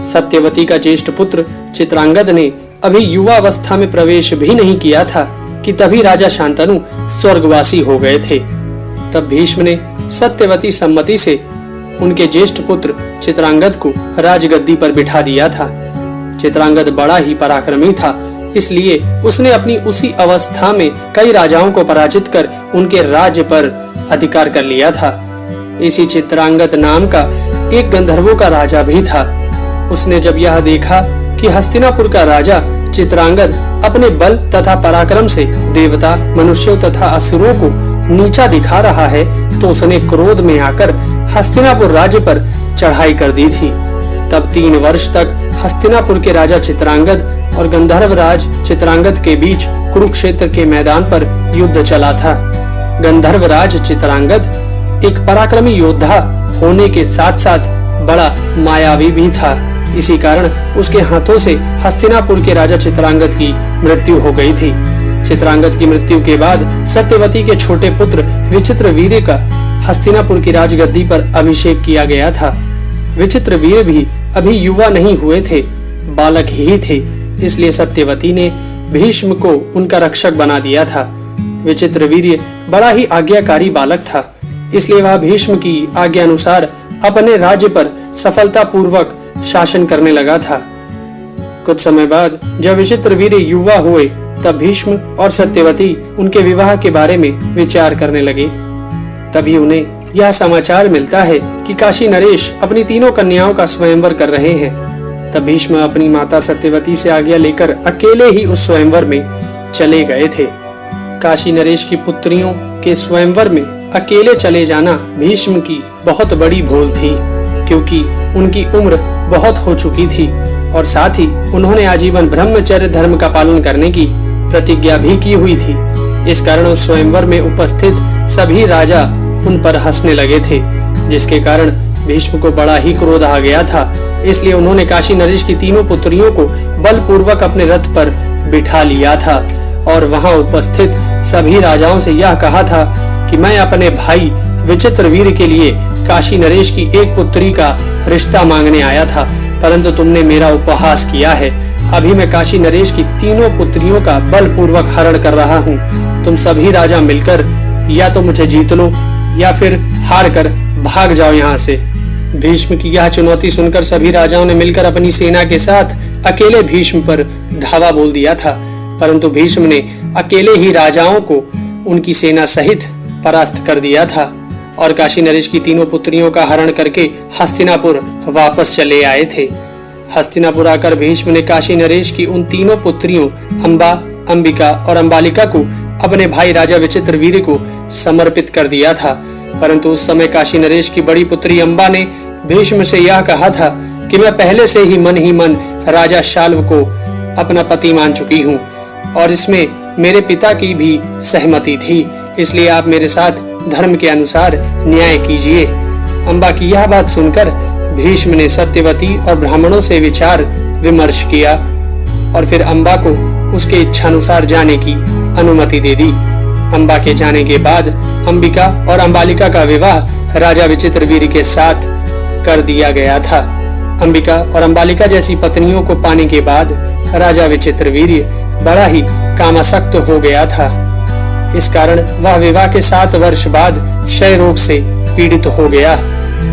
सत्यवती का ज्येष्ठ पुत्र चित्रांगद ने अभी युवा अवस्था में प्रवेश भी नहीं किया था कि तभी राजा शांतनु स्वर्गवासी हो गए थे। तब भीष्म ने सत्यवती सम्मति से उनके ज्येष्ठ पुत्र चित्रांगद को राजगद्दी पर बिठा दिया था। चित्रांगद बड़ा ही पराक्रमी था, इसलिए उसने अपनी उसी अवस्था में कई राजाओं को पराजित कर उनके राज्य पर अधिकार कर लिया था। इसी चित्रांगद नाम का एक गंधर्वों का राजा भी था। उसने जब यह देखा कि हस्तिनापुर का राजा चित्रांगद अपने बल तथा पराक्रम से देवता, मनुष्यों तथा असुरों को नीचा दिखा रहा है, तो उसने क्रोध में आकर हस्तिनापुर राज्य पर चढ़ाई कर दी थी। तब 3 वर्ष तक हस्तिनापुर के राजा चित्रांगद और गंधर्व राज चित्रांगद के बीच कुरुक्षेत्र के मैदान पर युद्ध चला था। गंधर्व राज चित्रांगद एक पराक्रमी योद्धा होने के साथ साथ बड़ा मायावी भी था। इसी कारण उसके हाथों से हस्तिनापुर के राजा चित्रांगद की मृत्यु हो गई थी। चित्रांगद की मृत्यु के बाद सत्यवती के छोटे पुत्र विचित्रवीर्य का हस्तिनापुर की राजगद्दी पर अभिषेक किया गया था। विचित्रवीर्य भी अभी युवा नहीं हुए थे, बालक ही थे, इसलिए सत्यवती ने भीष्म को उनका रक्षक बना दिया था। विचित्रवीर्य बड़ा ही आज्ञाकारी बालक था, इसलिए वह भीष्म की आज्ञा अनुसार अपने राज्य पर सफलतापूर्वक शासन करने लगा था। कुछ समय बाद जब विचित्रवीर्य युवा हुए, तब भीष्म और सत्यवती उनके विवाह के बारे में विचार करने लगे। तभी उन्हें यह समाचार मिलता है कि काशी नरेश अपनी 3 कन्याओं का स्वयंवर कर रहे हैं। तब भीष्म अपनी माता सत्यवती से आज्ञा लेकर अकेले ही उस स्वयंवर में चले गए थे। काशी नरेश की पुत्रियों के स्वयंवर में अकेले चले जाना भीष्म की बहुत बड़ी भूल थी, क्योंकि उनकी उम्र बहुत हो चुकी थी और साथ ही उन्होंने आजीवन ब्रह्मचर्य धर्म का पालन करने की प्रतिज्ञा भी की हुई थी। इस कारण उस स्वयंवर में उपस्थित सभी राजा उन पर हंसने लगे थे, जिसके कारण भीष्म को बड़ा ही क्रोध आ गया था। इसलिए उन्होंने काशी नरेश की 3 पुत्रियों को बलपूर्वक अपने रथ पर बिठा लिया था और वहां उपस्थित सभी राजाओं से यह कहा था कि मैं अपने भाई विचित्रवीर्य के लिए काशी नरेश की एक पुत्री का रिश्ता मांगने आया था, परंतु तुमने मेरा उपहास किया है। अभी मैं काशी नरेश की 3 पुत्रियों का बलपूर्वक हरण कर रहा हूँ। तुम सभी राजा मिलकर या तो मुझे जीत लो या फिर हार कर भाग जाओ यहाँ से। भीष्म की यह चुनौती सुनकर सभी राजाओं ने मिलकर अपनी सेना के साथ अकेले भीष्म पर धावा बोल दिया था, परंतु भीष्म ने अकेले ही राजाओं को उनकी सेना सहित परास्त कर दिया था और काशी नरेश की 3 पुत्रियों का हरण करके हस्तिनापुर वापस चले आए थे। हस्तिनापुर आकर भीष्म ने काशी नरेश की उन 3 पुत्रियों अंबा, अंबिका और अंबालिका को अपने भाई राजा विचित्रवीर्य को समर्पित कर दिया था, परंतु उस समय काशी नरेश की बड़ी पुत्री अंबा ने भीष्म से यह कहा था कि मैं पहले से ही मन राजा शाल्व को अपना पति मान चुकी हूँ और इसमें मेरे पिता की भी सहमति थी, इसलिए आप मेरे साथ धर्म के अनुसार न्याय कीजिए। अंबा की यह बात सुनकर भीष्म ने सत्यवती और ब्राह्मणों से विचार विमर्श किया और फिर अंबा को उसके इच्छानुसार जाने की अनुमति दे दी। अंबा के जाने के बाद अंबिका और अंबालिका का विवाह राजा विचित्रवीर्य के साथ कर दिया गया था। अंबिका और अंबालिका जैसी पत्नियों को पाने के बाद राजा विचित्रवीर्य बड़ा ही कामासक्त हो गया था। इस कारण वह विवाह के 7 वर्ष बाद क्षय रोग से पीड़ित हो गया।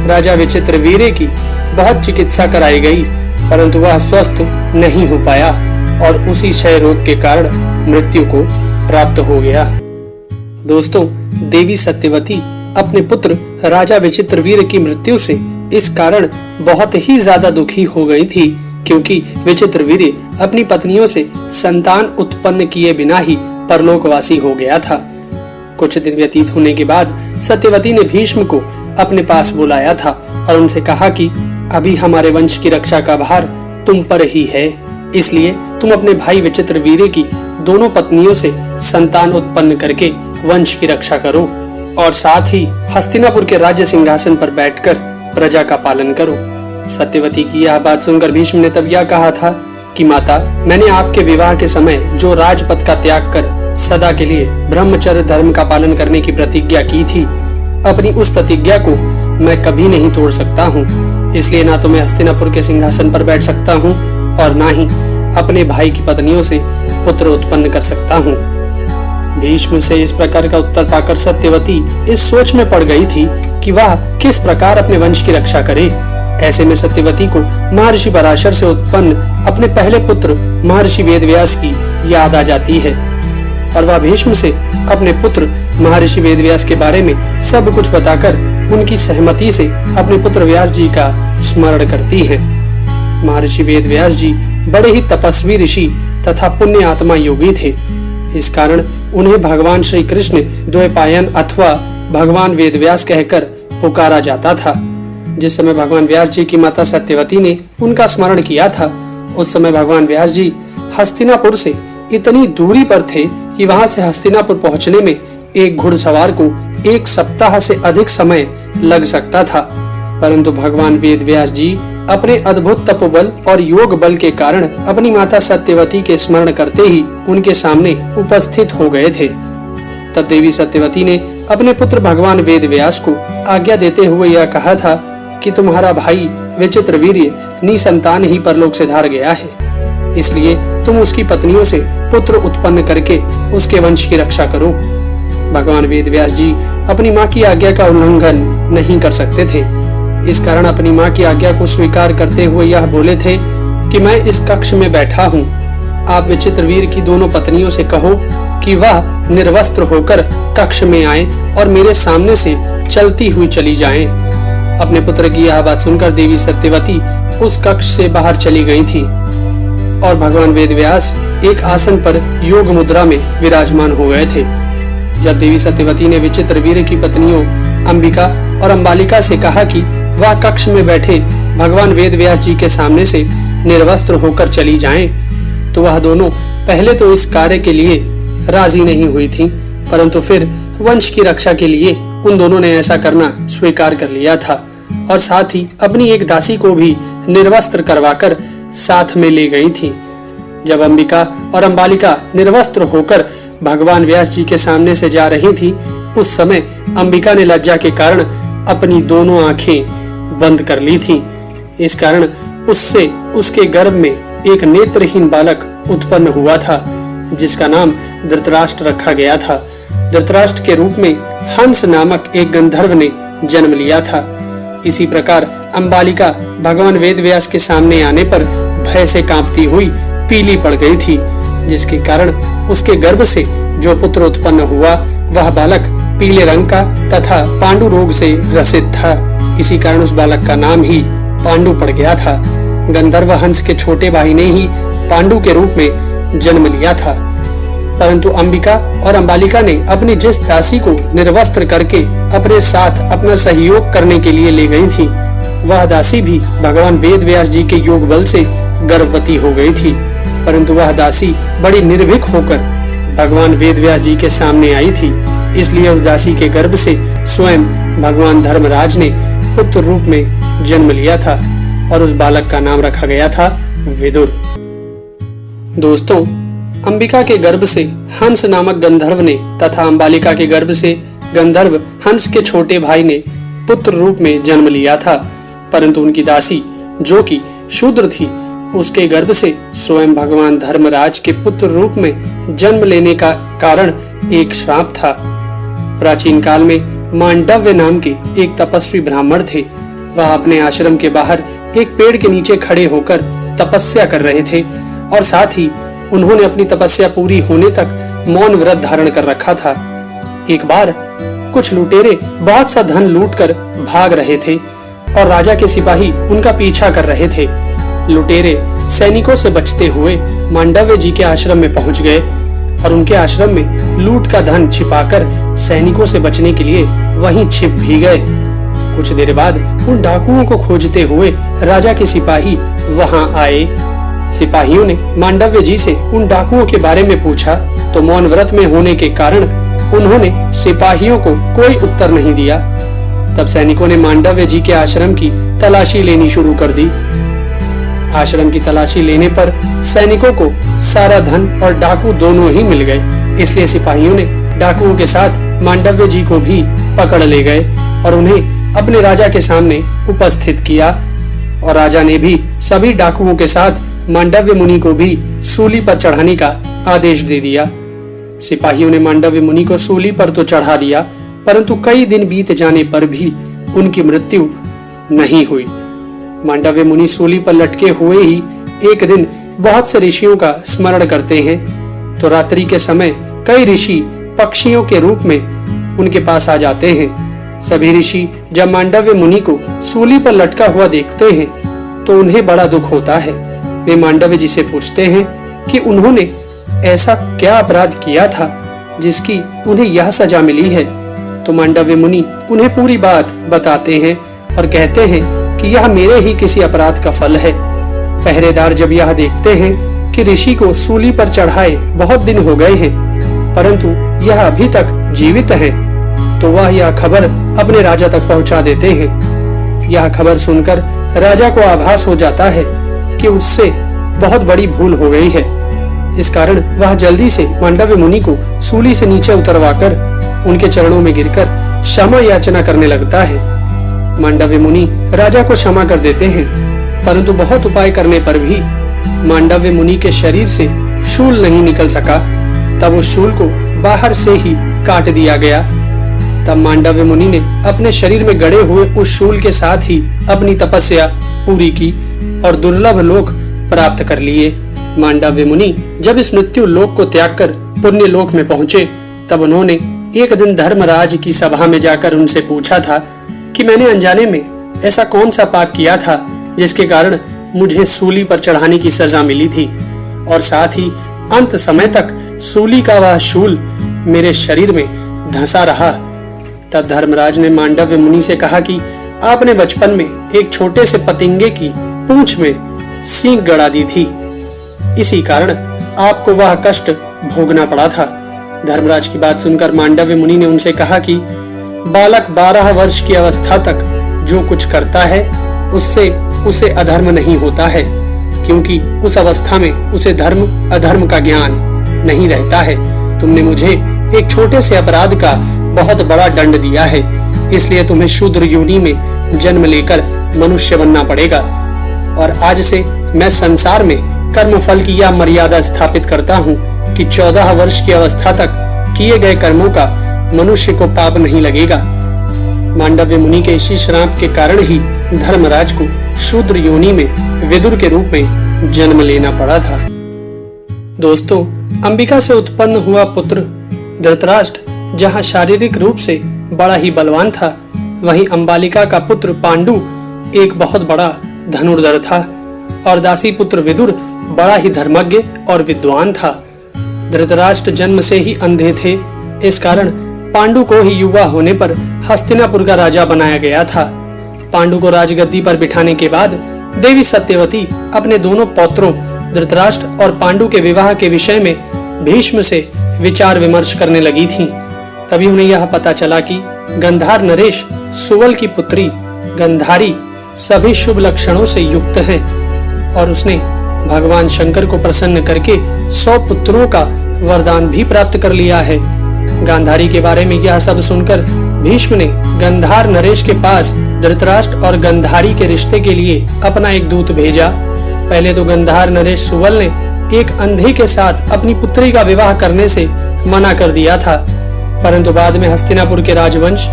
राजा विचित्रवीर्य की बहुत चिकित्सा कराई गई, परंतु वह स्वस्थ नहीं हो पाया और उसी क्षय रोग के कारण मृत्यु को प्राप्त हो गया। दोस्तों, देवी सत्यवती अपने पुत्र राजा विचित्रवीर्य की मृत्यु से इस कारण बहुत ही ज्यादा दुखी हो गई थी, क्योंकि विचित्रवीर्य अपनी पत्नियों से संतान उत्पन्न किए बिना ही परलोकवासी हो गया था। कुछ दिन व्यतीत होने के बाद सत्यवती ने भीष्म को अपने पास बुलाया था और उनसे कहा कि अभी हमारे वंश की रक्षा का भार तुम पर ही है, इसलिए तुम अपने भाई विचित्रवीर्य की दोनों पत्नियों से संतान उत्पन्न करके वंश की रक्षा करो और साथ ही हस्तिनापुर के राज्य सिंहासन पर बैठकर प्रजा का पालन करो। सत्यवती की यह बात सुनकर भीष्म ने तब यह कहा था कि माता, मैंने आपके विवाह के समय जो राजपद का त्याग कर सदा के लिए ब्रह्मचर्य धर्म का पालन करने की प्रतिज्ञा की थी, अपनी उस प्रतिज्ञा को मैं कभी नहीं तोड़ सकता हूँ। इसलिए ना तो मैं हस्तिनापुर के सिंहासन पर बैठ सकता हूँ और ना ही अपने भाई की पत्नियों से पुत्र उत्पन्न कर सकता हूँ। भीष्म से इस प्रकार का उत्तर पाकर सत्यवती इस सोच में पड़ गई थी कि वह किस प्रकार अपने वंश की रक्षा करे। ऐसे में सत्यवती को महर्षि पराशर से उत्पन्न अपने पहले पुत्र महर्षि वेदव्यास की याद आ जाती है और वह भीष्म से अपने पुत्र महर्षि वेदव्यास के बारे में सब कुछ बताकर उनकी सहमति से अपने पुत्र व्यास जी का स्मरण करती है। महर्षि वेदव्यास जी बड़े ही तपस्वी ऋषि तथा पुण्य आत्मा योगी थे। इस कारण उन्हें भगवान श्री कृष्ण द्वैपायन अथवा भगवान वेदव्यास कहकर पुकारा जाता था। जिस समय भगवान व्यास जी की माता सत्यवती ने उनका स्मरण किया था, उस समय भगवान व्यास जी हस्तिनापुर से इतनी दूरी पर थे कि वहां से हस्तिनापुर पहुंचने में एक घुड़सवार को 1 सप्ताह से अधिक समय लग सकता था। परंतु भगवान वेदव्यास जी अपने अद्भुत तपोबल और योग बल के कारण अपनी माता सत्यवती के स्मरण करते ही उनके सामने उपस्थित हो गए थे। तब देवी सत्यवती ने अपने पुत्र भगवान वेदव्यास को आज्ञा देते हुए यह कहा था कि तुम्हारा भाई विचित्रवीर्य निसंतान ही परलोक से धार गया है, इसलिए तुम उसकी पत्नियों से पुत्र उत्पन्न करके उसके वंश की रक्षा करो। भगवान वेदव्यास जी अपनी माँ की आज्ञा का उल्लंघन नहीं कर सकते थे। इस कारण अपनी माँ की आज्ञा को स्वीकार करते हुए यह बोले थे कि मैं इस कक्ष में बैठा हूँ। आप विचित्रवीर्य की दोनों पत्नियों से कहो कि वह निर्वस्त्र होकर कक्ष में आए और मेरे सामने से चलती हुई चली जाएं। अपने पुत्र की यह बात सुनकर देवी सत्यवती उस कक्ष से बाहर चली गई थी और भगवान वेदव्यास एक आसन पर योग मुद्रा में विराजमान हो गए थे। जब देवी सत्यवती ने विचित्रवीर्य की पत्नियों अंबिका और अंबालिका से कहा कि वह कक्ष में बैठे भगवान वेदव्यास जी के सामने से निर्वस्त्र होकर चली जाएं, तो वह दोनों पहले तो इस कार्य के लिए राजी नहीं हुई थी, परंतु फिर वंश की रक्षा के लिए उन दोनों ने ऐसा करना स्वीकार कर लिया था और साथ ही अपनी एक दासी को भी निर्वस्त्र करवाकर साथ में ले गई थी। जब अंबिका और अंबालिका निर्वस्त्र होकर भगवान व्यास जी के सामने से जा रही थी, उस समय अंबिका ने लज्जा के कारण अपनी दोनों आंखें बंद कर ली थी। इस कारण उससे उसके गर्भ में एक नेत्रहीन बालक उत्पन्न हुआ था, जिसका नाम धृतराष्ट्र रखा गया था। धृतराष्ट्र के रूप में हंस नामक एक गंधर्व ने जन्म लिया था। इसी प्रकार अंबालिका भगवान वेदव्यास के सामने आने पर भय से कांपती हुई पीली पड़ गई थी, जिसके कारण उसके गर्भ से जो पुत्र उत्पन्न हुआ वह बालक पीले रंग का तथा पांडु रोग से ग्रसित था। इसी कारण उस बालक का नाम ही पांडु पड़ गया था। गंधर्व हंस के छोटे भाई ने ही पांडु के रूप में जन्म लिया था। परंतु अंबिका और अंबालिका ने अपनी जिस दासी को निर्वस्त्र करके अपने साथ अपना सहयोग करने के लिए ले गई थी, वह दासी भी भगवान वेदव्यास जी के योग बल से गर्भवती हो गई थी। परंतु वह दासी बड़ी निर्भीक होकर भगवान वेदव्यास जी के सामने आई थी, इसलिए उस दासी के गर्भ से स्वयं भगवान धर्मराज ने पुत्र रूप में जन्म लिया था और उस बालक का नाम रखा गया था विदुर। दोस्तों, अंबिका के गर्भ से हंस नामक गंधर्व ने तथा अंबालिका के गर्भ से गंधर्व हंस के छोटे भाई ने पुत्र रूप में जन्म लिया था। परंतु उनकी दासी जो कि शूद्र थी, उसके गर्भ से स्वयं भगवान धर्मराज के पुत्र रूप में जन्म लेने का कारण एक श्राप था। प्राचीन काल में मांडव्य नाम के एक तपस्वी ब्राह्मण थे। वह अपने आश्रम के बाहर एक पेड़ के नीचे खड़े होकर तपस्या कर रहे थे और साथ ही उन्होंने अपनी तपस्या पूरी होने तक मौन व्रत धारण कर रखा था। एक बार कुछ लुटेरे बहुत सा धन लूटकर भाग रहे थे और राजा के सिपाही उनका पीछा कर रहे थे। लुटेरे सैनिकों से बचते हुए मांडव्य जी के आश्रम में पहुंच गए और उनके आश्रम में लूट का धन छिपाकर सैनिकों से बचने के लिए वहीं छिप भी गए। कुछ देर बाद उन डाकुओं को खोजते हुए राजा के सिपाही वहां आए। सिपाहियों ने मांडव्य जी से उन डाकुओं के बारे में पूछा तो मौन व्रत में होने के कारण उन्होंने सिपाहियों को कोई उत्तर नहीं दिया। तब सैनिकों ने मांडव्य जी के आश्रम की तलाशी लेनी शुरू कर दी। आश्रम की तलाशी लेने पर सैनिकों को सारा धन और डाकू दोनों ही मिल गए। इसलिए सिपाहियों ने डाकुओं के साथ मांडव्य जी को भी पकड़ ले गए और उन्हें अपने राजा के सामने उपस्थित किया। और राजा ने भी सभी डाकुओं के साथ मांडव्य मुनि को भी सूली पर चढ़ाने का आदेश दे दिया। सिपाहियों ने मांडव्य मुनि को सूली पर तो चढ़ा दिया, परंतु कई दिन बीत जाने पर भी उनकी मृत्यु नहीं हुई। मांडव्य मुनि सूली पर लटके हुए ही एक दिन बहुत से ऋषियों का स्मरण करते हैं तो रात्रि के समय कई ऋषि पक्षियों के रूप में उनके पास आ जाते हैं। सभी ऋषि जब मांडव्य मुनि को सूली पर लटका हुआ देखते हैं तो उन्हें बड़ा दुख होता है। वे मांडव्य जी से पूछते हैं कि उन्होंने ऐसा क्या अपराध किया था जिसकी उन्हें यह सजा मिली है। तो मांडव्य मुनि उन्हें पूरी बात बताते हैं और कहते हैं कि यह मेरे ही किसी अपराध का फल है। पहरेदार जब यह देखते हैं कि ऋषि को सूली पर चढ़ाए बहुत दिन हो गए हैं परंतु यह अभी तक जीवित है तो वह यह खबर अपने राजा तक पहुंचा देते हैं। यह खबर सुनकर राजा को आभास हो जाता है कि उससे बहुत बड़ी भूल हो गई है। इस कारण वह जल्दी से मांडव्य मुनि को सूली से नीचे उतरवाकर उनके चरणों में गिरकर क्षमा याचना करने लगता है। मांडव्य मुनि राजा को क्षमा कर देते हैं परंतु बहुत उपाय करने पर भी मांडव्य मुनि के शरीर से शूल नहीं निकल सका। तब उस शूल को बाहर से ही काट दिया गया। तब मांडव्य मुनि ने अपने शरीर में गड़े हुए उस शूल के साथ ही अपनी तपस्या पूरी की और दुर्लभ लोक प्राप्त कर लिए। मांडव्य मुनि जब इस मृत्यु लोक को त्याग कर पुण्य लोक में पहुंचे तब उन्होंने एक दिन धर्मराज की सभा में जाकर उनसे पूछा था कि मैंने अनजाने में ऐसा कौन सा पाप किया था जिसके कारण मुझे सूली पर चढ़ाने की सजा मिली थी और साथ ही अंत समय तक सूली का वह शूल मेरे शरीर में धंसा रहा। तब धर्मराज ने मांडव्य मुनि से कहा कि आपने बचपन में एक छोटे से पतिंगे की पूंछ में सींग गड़ा दी थी, इसी कारण आपको वह कष्ट भोगना पड़ा था। धर्मराज की बात सुनकर मांडव्य मुनि ने उनसे कहा कि बालक 12 वर्ष की अवस्था तक जो कुछ करता है उससे उसे अधर्म नहीं होता है, क्योंकि उस अवस्था में उसे धर्म अधर्म का ज्ञान नहीं रहता है। तुमने मुझे एक छोटे से अपराध का बहुत बड़ा दंड दिया है, इसलिए तुम्हें शूद्र योनि में जन्म लेकर मनुष्य बनना पड़ेगा। और आज से मैं संसार में कर्म फल की यह मर्यादा स्थापित करता हूँ कि 14 वर्ष की अवस्था तक किए गए कर्मों का मनुष्य को पाप नहीं लगेगा। मांडव्य मुनि के इसी श्राप के कारण ही धर्मराज को शूद्र योनि में विदुर के रूप में जन्म लेना पड़ा था। दोस्तों, अंबिका से उत्पन्न हुआ पुत्र धृतराष्ट्र जहाँ शारीरिक रूप से बड़ा ही बलवान था, वहीं अंबालिका का पुत्र पांडु एक बहुत बड़ा धनुर्धर था और दासी पुत्र विदुर बड़ा ही धर्मज्ञ और विद्वान था। धृतराष्ट्र जन्म से ही अंधे थे, इस कारण पांडु को ही युवा होने पर हस्तिनापुर का राजा बनाया गया था। पांडु को राजगद्दी पर बिठाने के बाद देवी सत्यवती अपने दोनों पौत्रों धृतराष्ट्र और पांडु के विवाह के विषय में भीष्म से विचार विमर्श करने लगी थी। तभी उन्हें यह पता चला कि गंधार नरेश सुवल की पुत्री गंधारी सभी शुभ लक्षणों से युक्त है और उसने भगवान शंकर को प्रसन्न करके 100 पुत्रों का वरदान भी प्राप्त कर लिया है। गांधारी के बारे में यह सब सुनकर भीष्म ने गंधार नरेश के पास धृतराष्ट्र और गंधारी के रिश्ते के लिए अपना एक दूत भेजा। पहले तो गंधार नरेश सुवल ने एक अंधे के साथ अपनी पुत्री का विवाह करने से मना कर दिया था, परंतु बाद में हस्तिनापुर के राजवंश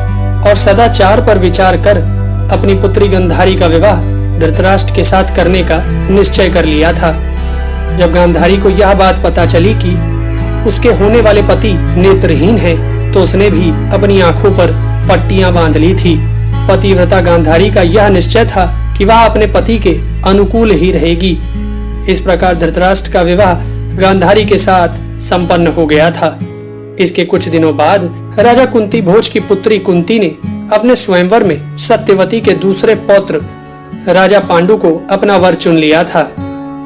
और सदाचार पर विचार कर अपनी पुत्री गंधारी का विवाह धृतराष्ट्र के साथ करने का निश्चय कर लिया था। जब गांधारी को यह बात पता चली कि उसके होने वाले पति नेत्रहीन हैं, तो उसने भी अपनी आंखों पर पट्टियां बांध ली थी। पतिव्रता गांधारी का यह निश्चय था कि वह अपने पति के अनुकूल ही रहेगी। इस प्रकार धृतराष्ट्र का विवाह गांधारी के साथ संपन्न हो गया था। इसके कुछ दिनों बाद राजा कुंती भोज की पुत्री कुंती ने अपने स्वयंवर में सत्यवती के दूसरे पौत्र राजा पांडु को अपना वर चुन लिया था।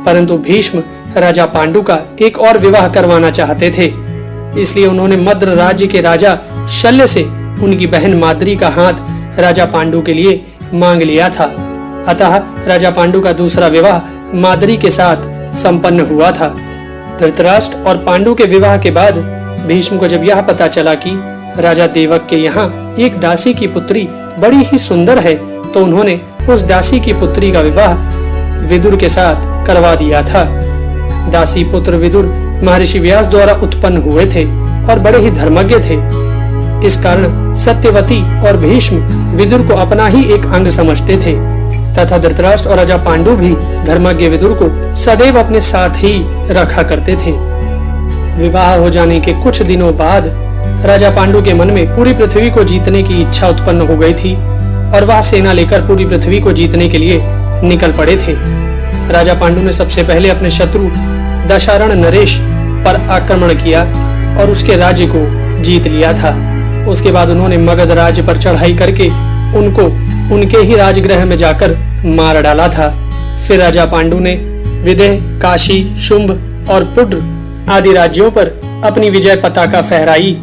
परंतु भीष्म राजा पांडु का एक और विवाह करवाना चाहते थे। इसलिए उन्होंने मद्र राज्य के राजा शल्य से उनकी बहन माद्री का हाथ राजा पांडु के लिए मांग लिया था। अतः राजा पांडु का दूसरा विवाह माद्री के साथ संपन्न हुआ था। धृतराष्ट्र और पांडु के विवाह के बाद भीष्म को जब यह पता चला कि राजा देवक के यहाँ एक दासी की पुत्री बड़ी ही सुंदर है, तो उन्होंने उस दासी की पुत्री का विवाह विदुर के साथ करवा दिया था। दासी पुत्र विदुर महर्षि व्यास द्वारा उत्पन्न हुए थे और बड़े ही धर्मज्ञ थे। इस कारण सत्यवती और भीष्म विदुर को अपना ही एक अंग समझते थे तथा धृतराष्ट्र और राजा पांडु भी धर्मज्ञ विदुर को सदैव अपने साथ ही रखा करते थे। विवाह हो जाने के कुछ दिनों बाद राजा पांडु के मन में पूरी पृथ्वी को जीतने की इच्छा उत्पन्न हो गई थी और वह सेना लेकर पूरी पृथ्वी को जीतने के लिए निकल पड़े थे। राजा पांडु ने सबसे पहले अपने शत्रु दशारण नरेश पर आक्रमण किया और उसके राज्य को जीत लिया था। उसके बाद उन्होंने मगध राज्य पर चढ़ाई करके उनको उनके ही राजगृह में जाकर मार डाला था। फिर राजा पांडु ने विदेह, काशी, शुंभ और पुड्र आदि राज्यों पर अपनी विजय पताका फहराई।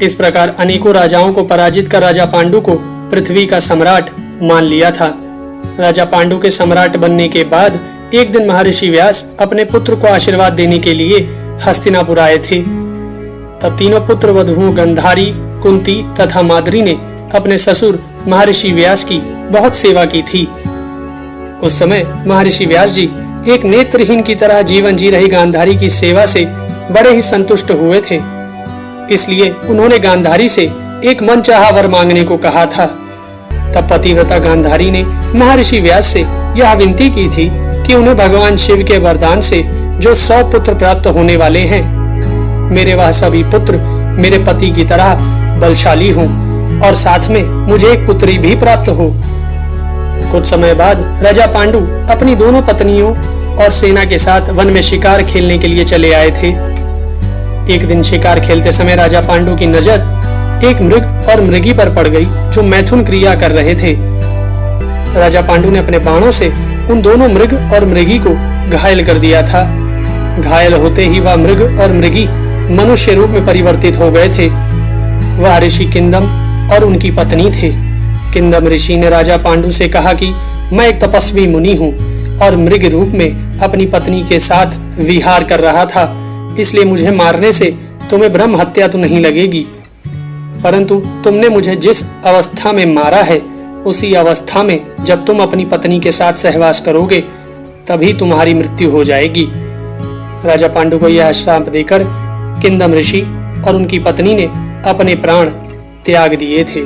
इस प्रकार अनेकों राजाओं को पराजित कर राजा पांडु को पृथ्वी का सम्राट मान लिया था। राजा पांडु के सम्राट बनने के बाद एक दिन महर्षि व्यास अपने पुत्र को आशीर्वाद देने के लिए हस्तिनापुर आए थे। तब तीनों पुत्र वधुओं गंधारी, कुंती तथा माद्री ने अपने ससुर महर्षि व्यास की बहुत सेवा की थी। उस समय महर्षि व्यास जी एक नेत्रहीन की तरह जीवन जी रही गांधारी की सेवा से बड़े ही संतुष्ट हुए थे। इसलिए उन्होंने गांधारी से एक मनचाहा वर मांगने को कहा था। तब पतिव्रता गांधारी ने महर्षि व्यास से यह विनती की थी कि उन्हें भगवान शिव के वरदान से जो 100 पुत्र प्राप्त होने वाले हैं, मेरे वह सभी पुत्र मेरे पति की तरह बलशाली हों और साथ में मुझे एक पुत्री भी प्राप्त हो। कुछ समय बाद राजा पांडु अपनी दोनों पत्नियों और सेना के साथ वन में शिकार खेलने के लिए चले आए थे। एक दिन शिकार खेलते समय राजा पांडु की नजर एक मृग और मृगी पर पड़ गई जो मैथुन क्रिया कर रहे थे। राजा पांडु ने अपने बाणों से उन दोनों मृग और मृगी को घायल कर दिया था। घायल होते ही वह मृग और मृगी मनुष्य रूप में परिवर्तित हो गए थे। वह ऋषि किंदम और उनकी पत्नी थे। किंदम ऋषि ने राजा पांडु से कहा कि मैं एक तपस्वी मुनि हूँ और मृग रूप में अपनी पत्नी के साथ विहार कर रहा था, इसलिए मुझे मारने से तुम्हें ब्रह्म हत्या तो नहीं लगेगी, परंतु तुमने मुझे जिस अवस्था में मारा है उसी अवस्था में जब तुम अपनी पत्नी के साथ सहवास करोगे तभी तुम्हारी मृत्यु हो जाएगी। राजा पांडु को यह श्राप देकर किंदम ऋषि और उनकी पत्नी ने अपने प्राण त्याग दिए थे।